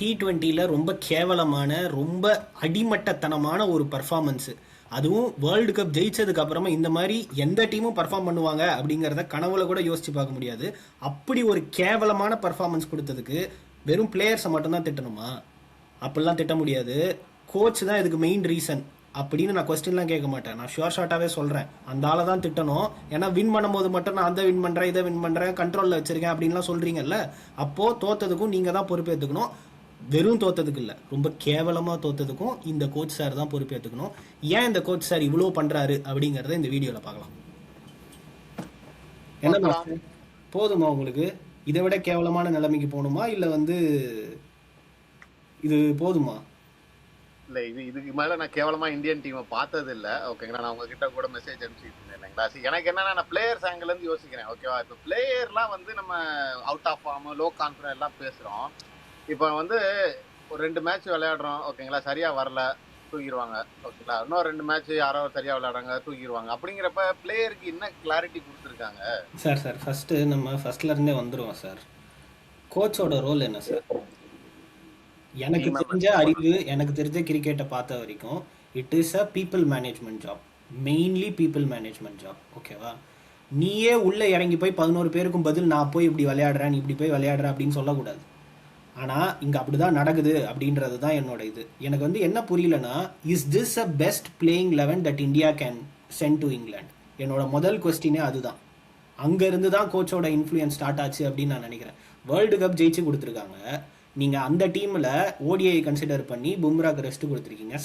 T20ல ரொம்ப கேவலமான, ரொம்ப அடிமட்டத்தனமான ஒரு பர்ஃபார்மன்ஸு. அதுவும் வேர்ல்டு கப் ஜெயிச்சதுக்கு அப்புறமா இந்த மாதிரி எந்த டீமும் பர்ஃபார்ம் பண்ணுவாங்க அப்படிங்கிறத கனவுல கூட யோசிச்சு பார்க்க முடியாது. அப்படி ஒரு கேவலமான பர்ஃபார்மன்ஸ் கொடுத்ததுக்கு வெறும் பிளேயர்ஸை மட்டும்தான் திட்டணுமா? அப்படிலாம் திட்ட முடியாது. கோச் தான் இதுக்கு மெயின் ரீசன் அப்படின்னு நான் கொஸ்டின்லாம் கேட்க மாட்டேன். நான் ஷுவர் ஷார்ட்டாகவே சொல்கிறேன், அந்த ஆளை தான் திட்டணும். ஏன்னா வின் பண்ணும்போது மட்டும் நான் அதை வின் பண்ணுறேன், இதை வின் பண்ணுறேன், கண்ட்ரோலில் வச்சிருக்கேன் அப்படின்லாம் சொல்கிறீங்கல்ல. அப்போது தோத்ததுக்கும் நீங்கள் தான் பொறுப்பேற்றுக்கணும். வெறும் தோத்ததுக்கு இல்லை, ரொம்ப கேவலமாக தோத்ததுக்கும் இந்த கோச் சார் தான் பொறுப்பேற்றுக்கணும். ஏன் இந்த கோச் சார் இவ்வளோ பண்ணுறாரு அப்படிங்கிறத இந்த வீடியோவில் பார்க்கலாம். என்ன போதுமா உங்களுக்கு? இதை விட கேவலமான நிலைமைக்கு போகணுமா, இல்லை இது போதுமா? இல்லை, இதுக்கு மேலே நான் கேவலமாக இந்தியன் டீமை பார்த்தது இல்லை. ஓகேங்களா, நான் உங்ககிட்ட கூட மெசேஜ் அனுப்பிச்சிட்டு இருந்தேன் இல்லைங்களா. எனக்கு என்னன்னா, நான் பிளேயர்ஸ் ஆங்கிலேருந்து யோசிக்கிறேன். ஓகேவா, இப்போ பிளேயர்லாம் நம்ம out of form, low confidence எல்லாம் பேசுகிறோம். இப்போ ஒரு 2 மேட்ச் விளையாடுறோம். ஓகேங்களா, சரியாக வரல, தூக்கிடுவாங்க. ஓகேங்களா, இன்னும் 2 மேட்ச் யாரோ சரியாக விளையாடுறாங்க, தூக்கிடுவாங்க. அப்படிங்கிறப்ப பிளேயருக்கு என்ன கிளாரிட்டி கொடுத்துருக்காங்க? சார் ஃபர்ஸ்ட்டு நம்ம ஃபர்ஸ்ட்லேருந்தே வந்துடுவோம் சார். கோச்சோட ரோல் என்ன சார்? எனக்கு தெரிஞ்ச அறிவு, எனக்கு தெரிஞ்ச கிரிக்கெட்டை பார்த்த வரைக்கும் it is a people management job, mainly people management job. ஓகேவா, நீயே உள்ளே இறங்கி போய் 11 பேருக்கும் பதில் நான் போய் இப்படி விளையாடுறேன், நீ இப்படி போய் விளையாடுற அப்படின்னு சொல்லக்கூடாது. ஆனால் இங்கே அப்படி தான் நடக்குது அப்படின்றது தான் என்னோட இது. எனக்கு என்ன புரியலன்னா, is this a best playing 11 that India can send to England? என்னோட முதல் கொஸ்டினே அதுதான். அங்கேருந்து தான் கோச்சோட இன்ஃப்ளூயன்ஸ் ஸ்டார்ட் ஆச்சு அப்படின்னு நான் நினைக்கிறேன். வேர்ல்டு கப் ஜெயிச்சு கொடுத்துருக்காங்க, நீங்கள் அந்த டீமில் ஓடிஐ கன்சிடர் பண்ணி பும்ராக்கு ரெஸ்ட் கொடுத்துருக்கீங்க.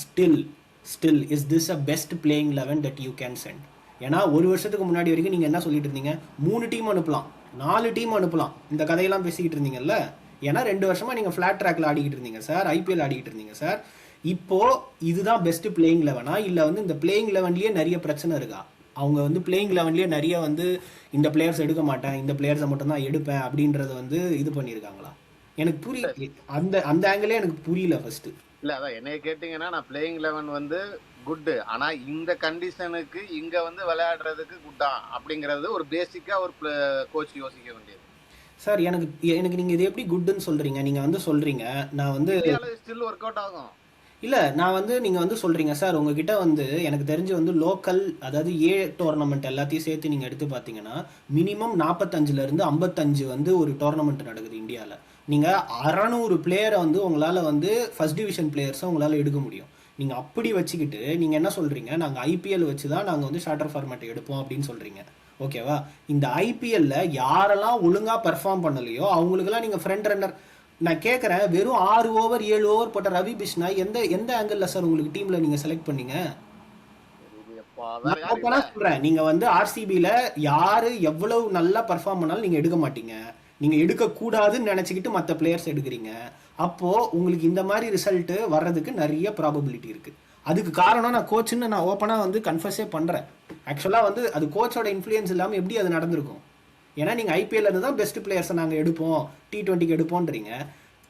Still is this a best playing 11 that you can send? ஏன்னா ஒரு வருஷத்துக்கு முன்னாடி வரைக்கும் நீங்கள் என்ன சொல்லிட்டு இருந்தீங்க? 3 டீம் அனுப்பலாம், 4 டீம் அனுப்பலாம், இந்த கதையெல்லாம் பேசிக்கிட்டு இருந்தீங்கல்ல. ஏன்னா 2 வருஷமாக நீங்கள் ஃப்ளாட் ட்ராக்ல ஆடிக்கிட்டு இருந்தீங்க சார், ஐபிஎல் ஆடிக்கிட்டு இருந்தீங்க சார். இப்போது இதுதான் பெஸ்ட் பிளேயிங் 11ஆ? இல்லை இந்த பிளேயிங் 11லேயே நிறைய பிரச்சனை இருக்கா? அவங்க பிளேயிங் 11லேயே நிறைய இந்த பிளேயர்ஸ் எடுக்க மாட்டேன், இந்த பிளேயர்ஸை மட்டும் தான் எடுப்பேன் அப்படின்றத இது பண்ணியிருக்காங்களா? எனக்கு புரியல. அந்த ஆங்கிளே எனக்கு புரியல ஃபர்ஸ்ட். இல்ல, அதான் என்னைய கேட்டீங்கன்னா, நான் பிளேயிங் 11 குட்டு, ஆனா இந்த கண்டிஷனுக்கு இங்க விளையாடுறதுக்கு குட்டா அப்படிங்கிறது ஒரு பேசிக்கா ஒரு கோச் யோசிக்க வேண்டியது. சார் எனக்கு நீங்க இது எப்படி குட்னு சொல்றீங்க? நீங்க சொல்றீங்க நான் ஸ்டில் ஒர்க் அவுட் ஆகும். இல்லை, நான் நீங்கள் சொல்கிறீங்க சார், உங்ககிட்ட எனக்கு தெரிஞ்சு லோக்கல், அதாவது டோர்னமெண்ட் எல்லாத்தையும் சேர்த்து நீங்கள் எடுத்து பார்த்தீங்கன்னா மினிமம் 45லேருந்து 55 ஒரு டோர்னமெண்ட் நடக்குது இந்தியாவில். நீங்கள் 600 பிளேயரை உங்களால் ஃபர்ஸ்ட் டிவிஷன் பிளேயர்ஸை உங்களால் எடுக்க முடியும். நீங்கள் அப்படி வச்சுக்கிட்டு நீங்கள் என்ன சொல்கிறீங்க? நாங்கள் ஐபிஎல் வச்சு தான் நாங்கள் ஷார்ட்டர் ஃபார்மேட் எடுப்போம் அப்படின்னு சொல்கிறீங்க. ஓகேவா, இந்த ஐபிஎல்ல யாரெல்லாம் ஒழுங்காக பெர்ஃபார்ம் பண்ணலையோ அவங்களுக்கெல்லாம் நீங்கள் ஃப்ரண்ட் ரன்னர். நான் கேட்குறேன், வெறும் 6 ஓவர் 7 ஓவர் போட்ட ரவி பிஷ்னா எந்த ஆங்கிள் சார் உங்களுக்கு டீம்ல நீங்க செலக்ட் பண்ணீங்க? சொல்றேன், நீங்க ஆர்சிபில யாரு எவ்வளவு நல்லா பெர்ஃபார்ம் பண்ணாலும் நீங்க எடுக்க மாட்டீங்க. நீங்க எடுக்க கூடாதுன்னு நினைச்சுக்கிட்டு மற்ற பிளேயர்ஸ் எடுக்கிறீங்க. அப்போ உங்களுக்கு இந்த மாதிரி ரிசல்ட் வர்றதுக்கு நிறைய ப்ராபபிலிட்டி இருக்கு. அதுக்கு காரணம் நான் கோச்சுன்னு நான் ஓப்பனா கன்ஃபர்ஸே பண்றேன். ஆக்சுவலா அது கோச்சோட இன்ஃப்ளூயன்ஸ் இல்லாமல் எப்படி அது நடந்திருக்கும்? ஏன்னா நீங்கள் ஐபிஎல்ல இருந்து தான் பெஸ்ட் பிளேயர்ஸை நாங்கள் எடுப்போம், T20க்கு எடுப்போன்றீங்க.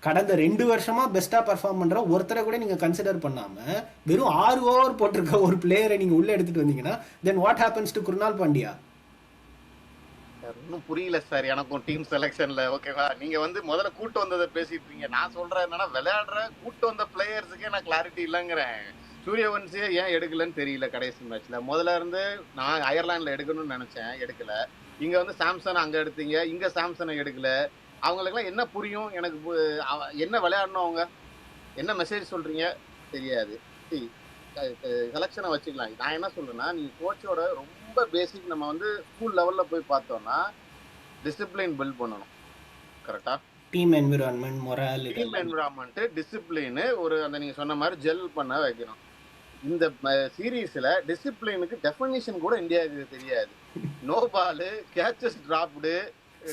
கடந்த 2 வருஷமா பெஸ்ட்டாக பெர்ஃபார்ம் பண்ணுற ஒருத்தரை கூட நீங்கள் கன்சிடர் பண்ணாமல் வெறும் 6 ஓவர் போட்டிருக்க ஒரு பிளேயரை நீங்கள் உள்ளே எடுத்துகிட்டு வந்தீங்கன்னா then what happens to Krunal Pandya? ஒன்றும் புரியல சார் எனக்கும் டீம் செலெக்ஷனில். ஓகேவா, நீங்கள் முதல்ல கூட்டு வந்ததை பேசிட்டு இருக்கீங்க. நான் சொல்கிறேன் என்னன்னா, விளையாடுற கூட்டு வந்த பிளேயர்ஸுக்கே நான் கிளாரிட்டி இல்லைங்கிறேன். சூரியவன்சியை ஏன் எடுக்கலன்னு தெரியல. கடைசி மேட்ச்சில் முதல்ல இருந்து நான் அயர்லாண்டில் எடுக்கணும்னு நினச்சேன், எடுக்கலை. இங்கே சாம்சன் அங்கே எடுத்தீங்க, இங்கே சாம்சனை எடுக்கல. அவங்களுக்குலாம் என்ன புரியும்? எனக்கு என்ன விளையாடணும், அவங்க என்ன மெசேஜ் சொல்கிறீங்க தெரியாது. செலெக்ஷனை வச்சுக்கலாம். நான் என்ன சொல்கிறேன்னா, நீங்கள் கோச்சோட ரொம்ப பேசிக் நம்ம ஸ்கூல் லெவலில் போய் பார்த்தோம்னா டிசிப்ளின் பில்ட் பண்ணணும். கரெக்டாக team environment, moral, team environment, discipline அந்த நீங்கள் சொன்ன மாதிரி ஜெல் பண்ண வைக்கணும். இந்த சீரீஸ்ல டிசிப்ளினுக்கு டெஃபினிஷன் கூட இந்தியாவுக்கு தெரியாது. No ball, catches dropped.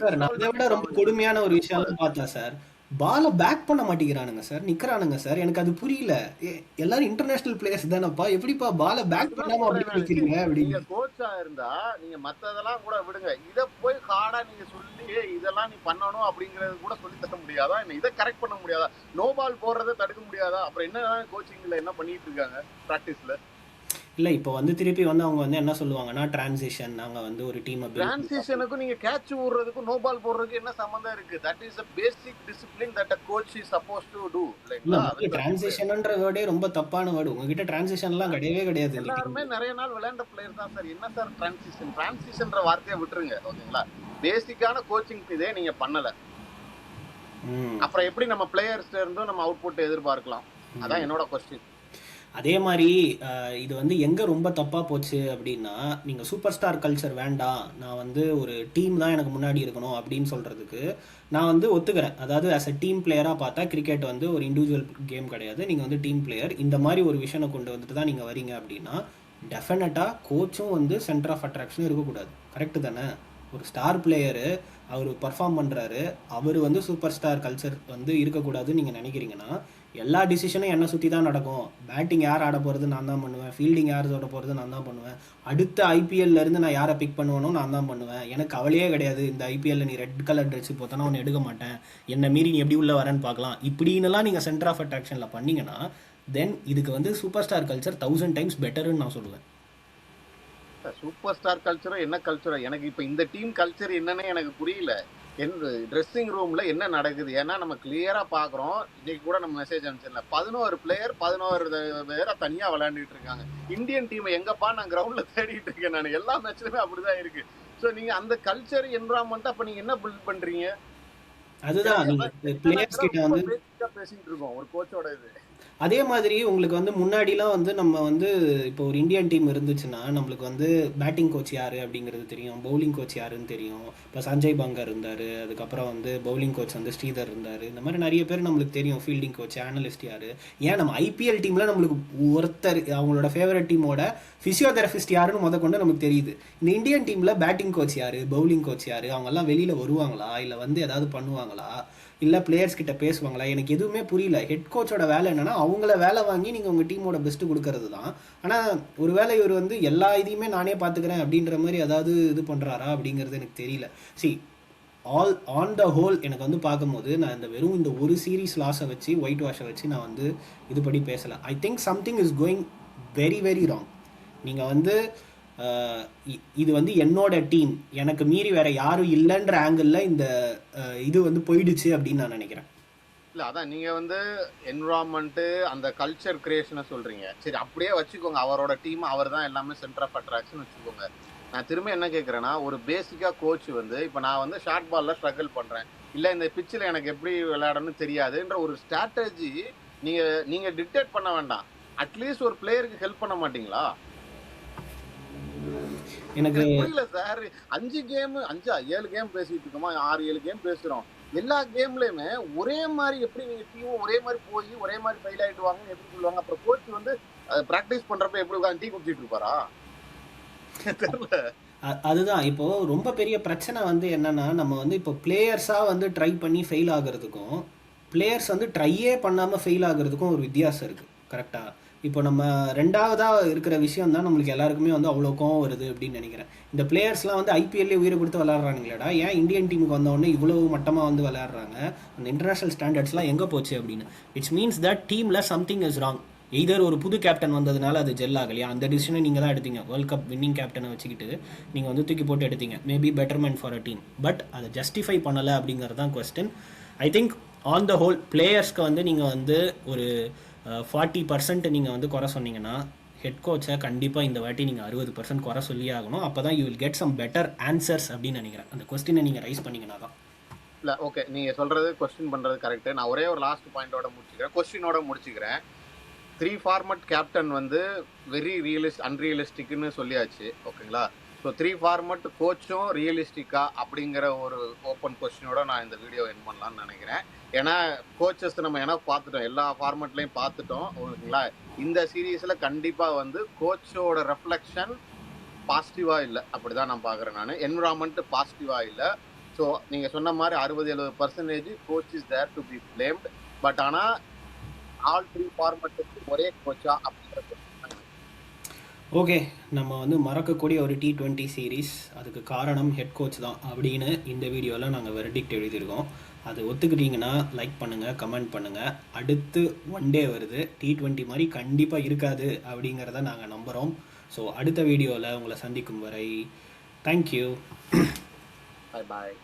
Sir நான் அதை விட ரொம்ப கொடுமையான ஒரு விஷயம் பார்த்தேன் சார். பாலை பேக் பண்ண மாட்டேங்கிறானுங்க சார், நிக்கிறானுங்க சார். எனக்கு அது புரியல. எல்லாரும் இன்டர்நேஷனல் பிளேயர்ஸ் தானப்பா, எப்படிப்பா பாலை பேக் பண்ணாம அப்படி நிக்கிறீங்க? நீங்க கோச்சா இருந்தா நீங்க மத்ததெல்லாம் கூட விடுங்க, இத போய் ஹார்டா நீங்க சொல்லி இதெல்லாம் நீ பண்ணணும் அப்படிங்கறது கூட சொல்லி தர முடியாதா? இதை கரெக்ட் பண்ண முடியாதா? நோ பால் போடுறதை தடுக்க முடியாதா? அப்புறம் என்ன கோச்சிங்ல என்ன பண்ணிட்டு இருக்காங்க பிராக்டிஸ்ல? இல்லை இப்போ வந்து திருப்பி வந்து அவங்க வந்து என்ன சொல்லுவாங்கன்னா டிரான்சிஷன் நாங்கள் வந்து ஒரு டீமை பில்ட் டிரான்சிஷனுக்கும் நீங்க கேட்ச் விடுறதுக்கும் நோ பால் போடுறதுக்கு என்ன சம்பந்தம் இருக்கு? That is a basic discipline that a coach is supposed to do. இல்லை இல்லைங்களா? முதல்ல டிரான்சிஷன்ன்ற வேர்டே ரொம்ப தப்பான வேர்டு. உங்ககிட்ட டிரான்சிஷன்லாம் கிடையவே கிடையாது இந்த எல்லாருமே டீமில். நிறைய நாள் விளையாண்ட பிளேயர் தான் சார். என்ன சார் டிரான்சிஷன்? டிரான்சிஷன்ற வார்த்தையை விட்டுருங்க. ஓகேங்களா? பேசிக்கான கோச்சிங் இதே நீங்க பண்ணல. அப்புறம் எப்படி நம்ம பிளேயர்ஸ்ல இருந்தும் நம்ம அவுட்புட் எதிர்பார்க்கலாம்? அதான் என்னோட கொஸ்டின். அதே மாதிரி இது வந்து எங்கே ரொம்ப தப்பாக போச்சு அப்படின்னா, நீங்கள் சூப்பர் ஸ்டார் கல்ச்சர் வேண்டாம், நான் வந்து ஒரு டீம் தான் எனக்கு முன்னாடி இருக்கணும் அப்படின்னு சொல்கிறதுக்கு நான் வந்து ஒத்துக்கிறேன். அதாவது ஆஸ் அ டீம் பிளேயராக பார்த்தா கிரிக்கெட் வந்து ஒரு இண்டிவிஜுவல் கேம் கிடையாது. நீங்கள் வந்து டீம் பிளேயர். இந்த மாதிரி ஒரு விஷனை கொண்டு வந்துட்டு தான் நீங்கள் வரீங்க அப்படின்னா டெஃபினட்டாக கோச்சும் வந்து சென்டர் ஆஃப் அட்ராக்ஷனும் இருக்கக்கூடாது. கரெக்டு தானே? ஒரு ஸ்டார் பிளேயரு அவர் பர்ஃபார்ம் பண்ணுறாரு, அவர் வந்து சூப்பர் ஸ்டார் கல்ச்சர் வந்து இருக்கக்கூடாதுன்னு நீங்கள் நினைக்கிறீங்கன்னா எல்லா டிசிஷனும் என்னை சுற்றி தான் நடக்கும். பேட்டிங் யார் ஆட போகிறது நான் தான் பண்ணுவேன், ஃபீல்டிங் யார் ஆட போகிறது நான் தான் பண்ணுவேன், அடுத்த ஐபிஎல்லேருந்து நான் யாரை பிக் பண்ணுவேனோ நான் தான் பண்ணுவேன், எனக்கு கவலையே கிடையாது இந்த ஐபிஎல்ல நீ ரெட் கலர் ட்ரெஸ் போத்தனா ஒன்று எடுக்க மாட்டேன், என்னை மீறி நீ எப்படி உள்ளே வரேன்னு பார்க்கலாம், இப்படின்னுலாம் நீங்கள் சென்டர் ஆஃப் அட்ராக்ஷனில் பண்ணீங்கன்னா தென் இதுக்கு வந்து சூப்பர் ஸ்டார் கல்ச்சர் 1000 டைம்ஸ் பெட்டர்னு நான் சொல்லுவேன். சூப்பர் ஸ்டார் கல்ச்சரும் என்ன கல்ச்சரோ எனக்கு இப்போ இந்த டீம் கல்ச்சர் என்னன்னு எனக்கு புரியல. ட்ரெஸ்ஸிங் ரூம்ல என்ன நடக்குது? ஏன்னா நம்ம கிளியரா பாக்குறோம். இன்னைக்கு கூட நம்ம மெசேஜ் அனுப்பிச்சிடல, 11 பிளேயர் 11 பேரை தனியா விளையாண்டுட்டு இருக்காங்க. இந்தியன் டீம் எங்கப்பா நான் கிரவுண்ட்ல தேடிட்டு இருக்கேன். நான் எல்லா மேட்ச்லயுமே அப்படிதான் இருக்கு. ஸோ நீங்க அந்த கல்ச்சர் என்வரான்மெண்ட் அப்ப நீங்க என்ன பில்ட் பண்றீங்க? அதுதான் பிளேயர்ஸ் கிட்ட வந்து பேசிட்டு இருக்கோம் ஒரு கோச்சோட இது. அதே மாதிரி உங்களுக்கு வந்து முன்னாடிலாம் வந்து நம்ம வந்து இப்போ ஒரு இந்தியன் டீம் இருந்துச்சுன்னா நம்மளுக்கு வந்து பேட்டிங் கோச் யார் அப்படிங்கிறது தெரியும், பவுலிங் கோச் யாருன்னு தெரியும். இப்போ சஞ்சய் பங்கர் இருந்தார், அதுக்கப்புறம் வந்து பவுலிங் கோச் வந்து ஸ்ரீதர் இருந்தார். இந்த மாதிரி நிறைய பேர் நம்மளுக்கு தெரியும். ஃபீல்டிங் கோச், அனலிஸ்ட் யார். ஏன் நம்ம ஐபிஎல் டீமில் நம்மளுக்கு ஒருத்தர் அவங்களோட ஃபேவரட் டீமோட ஃபிசியோதெரபிஸ்ட் யாருன்னு கொண்டு நமக்கு தெரியுது. இந்த இந்தியன் டீமில் பேட்டிங் கோச் யார், பவுலிங் கோச் யார், அவங்கெல்லாம் வெளியில் வருவாங்களா, இல்லை வந்து ஏதாவது பண்ணுவாங்களா, இல்லை பிளேயர்ஸ் கிட்ட பேசுவாங்களா, எனக்கு எதுவுமே புரியல. ஹெட் கோச்சோட வேலை என்னன்னா அவங்கள வேலை வாங்கி நீங்கள் உங்கள் டீமோட பெஸ்ட்டு கொடுக்கறது தான். ஆனால் ஒரு வேளை இவர் வந்து எல்லா இதையுமே நானே பார்த்துக்கிறேன் அப்படின்ற மாதிரி அதாவது இது பண்ணுறாரா அப்படிங்கிறது எனக்கு தெரியல. சி ஆன் த ஹோல் எனக்கு வந்து பார்க்கும்போது நான் இந்த வெறும் இந்த ஒரு சீரீஸ் லாஸை வச்சு ஒயிட் வாஷை வச்சு நான் வந்து இதுபடி பேசலை. I think something is going very very wrong. நீங்கள் வந்து இது வந்து என்னோட டீம், எனக்கு மீறி வேற யாரும் இல்லைன்ற ஆங்கிளில் இந்த இது வந்து போயிடுச்சு அப்படின்னு நான் நினைக்கிறேன். இல்லை அதான் நீங்கள் வந்து என்விரான்மெண்ட்டு அந்த கல்ச்சர் கிரியேஷனை சொல்கிறீங்க. சரி அப்படியே வச்சுக்கோங்க, அவரோட டீம் அவர் தான் எல்லாமே சென்டர் ஆஃப் அட்ராக்ஷன் வச்சுக்கோங்க. நான் திரும்ப என்ன கேட்குறேன்னா, ஒரு பேசிக்காக கோச் வந்து இப்போ நான் வந்து ஷார்ட் பாலில் ஸ்ட்ரகிள் பண்ணுறேன், இல்லை இந்த பிச்சில் எனக்கு எப்படி விளையாடணும்னு தெரியாதுன்ற ஒரு ஸ்ட்ராட்டஜி நீங்கள் டிக்டேட் பண்ண வேண்டாம். அட்லீஸ்ட் ஒரு பிளேயருக்கு ஹெல்ப் பண்ண மாட்டீங்களா? எனக்கு புரியல சார். 5 கேம் 7 கேம் பேசிட்டு இருக்கோமா, 6-7 கேம் பேசுறோம். எல்லா கேம்லயுமே ஒரே மாதிரி எப்படி நீங்க டீமும் ஒரே மாதிரி போய் ஒரே மாதிரி ஃபெயில் ஆயிட்டு வாங்கன்னு எப்படி சொல்லுவாங்க? அப்புறம் கோச் வந்து பிராக்டிஸ் பண்றப்ப எப்படி உட்காந்து டீ குடிச்சிட்டு இருப்பாரா? தெரியல. அதுதான் இப்போ ரொம்ப பெரிய பிரச்சனை வந்து என்னன்னா, நம்ம வந்து இப்போ பிளேயர்ஸா வந்து ட்ரை பண்ணி ஃபெயில் ஆகுறதுக்கும் பிளேயர்ஸ் வந்து ட்ரையே பண்ணாம ஃபெயில் ஆகுறதுக்கும் ஒரு வித்தியாசம் இருக்கு. கரெக்டா? இப்போ நம்ம ரெண்டாவதாக இருக்கிற விஷயம் தான் நம்மளுக்கு எல்லாருக்குமே வந்து அவ்வளோ கோவம் வருது அப்படின்னு நினைக்கிறேன். இந்த பிளேயர்ஸ்லாம் வந்து ஐபிஎல்லே உயிரை கொடுத்து விளையாடுறானுங்களேடா, ஏன் இந்தியன் டீமுக்கு வந்தவொடனே இவ்வளவு மட்டமாக வந்து விளையாடுறாங்க, அந்த இன்டர்நேஷனல் ஸ்டாண்டர்ட்ஸ்லாம் எங்கே போச்சு அப்படின்னு. விச் மீன்ஸ் தட் டீமில் சம்திங் இஸ் ராங். எய்தர் ஒரு புது கேப்டன் வந்ததுனால அது ஜெல் ஆகலையா, அந்த டிசிஷனை நீங்கள் தான் எடுத்தீங்க. வேர்ல்ட் கப் வின்னிங் கேப்டனை வச்சுக்கிட்டு நீங்கள் வந்து தூக்கி போட்டு எடுத்தீங்க. Maybe betterment for a team, but அதை ஜஸ்டிஃபை பண்ணலை அப்படிங்கிறது தான் question. I think on the whole பிளேயர்ஸ்க்கு வந்து நீங்கள் வந்து ஒரு 40% நீங்கள் வந்து குறை சொன்னீங்கன்னா ஹெட் கோச்சை கண்டிப்பாக இந்த வாட்டி நீங்கள் 60% குறை சொல்லியே ஆகணும். அப்போ தான் you will get some better answers அப்படின்னு நினைக்கிறேன். அந்த கொஸ்டினை நீங்கள் ரைஸ் பண்ணிங்கன்னா தான். இல்லை ஓகே, நீங்கள் சொல்கிறது கொஸ்டின் பண்ணுறது கரெக்டு. நான் ஒரே ஒரு லாஸ்ட் பாயிண்டோட முடிச்சுக்கிறேன், கொஸ்டினோட முடிச்சுக்கிறேன். 3 ஃபார்மட் கேப்டன் வந்து வெரி அன்ரியலிஸ்டிக்னு சொல்லியாச்சு. ஓகேங்களா? ஸோ 3 ஃபார்மட் கோச்சும் ரியலிஸ்டிக்கா அப்படிங்கிற ஒரு ஓப்பன் கொஸ்டினோட நான் இந்த வீடியோ என் பண்ணலான்னு நினைக்கிறேன். ஏன்னா கோச்சஸ் நம்ம ஏன்னா பார்த்துட்டோம், எல்லா ஃபார்மட்லையும் பார்த்துட்டோம். ஓகேங்களா? இந்த சீரீஸில் கண்டிப்பாக வந்து கோச்சோட ரெஃப்ளெக்ஷன் பாசிட்டிவாக இல்லை, அப்படி தான் நான் பார்க்குறேன். நான் என்விரான்மெண்ட் பாசிட்டிவாக இல்லை. ஸோ நீங்கள் சொன்ன மாதிரி 60-70% coach is there to be blamed. But ஆனால் ஆல் 3 ஃபார்மட்டுக்கு ஒரே கோச்சா அப்படிங்கிற ஓகே, நம்ம வந்து மறக்கக்கூடிய ஒரு T20 சீரீஸ், அதுக்கு காரணம் ஹெட் கோச் தான் அப்படின்னு இந்த வீடியோவில் நாங்கள் வெர்டிக்ட் எழுதியிருக்கோம். அது ஒத்துக்கிட்டிங்கன்னா லைக் பண்ணுங்கள், கமெண்ட் பண்ணுங்கள். அடுத்து 1 டே வருது, T20 மாதிரி கண்டிப்பாக இருக்காது அப்படிங்கிறத நாங்கள் நம்புகிறோம். ஸோ அடுத்த வீடியோவில் உங்களை சந்திக்கும் வரை தேங்க்யூ. பாய் பாய்.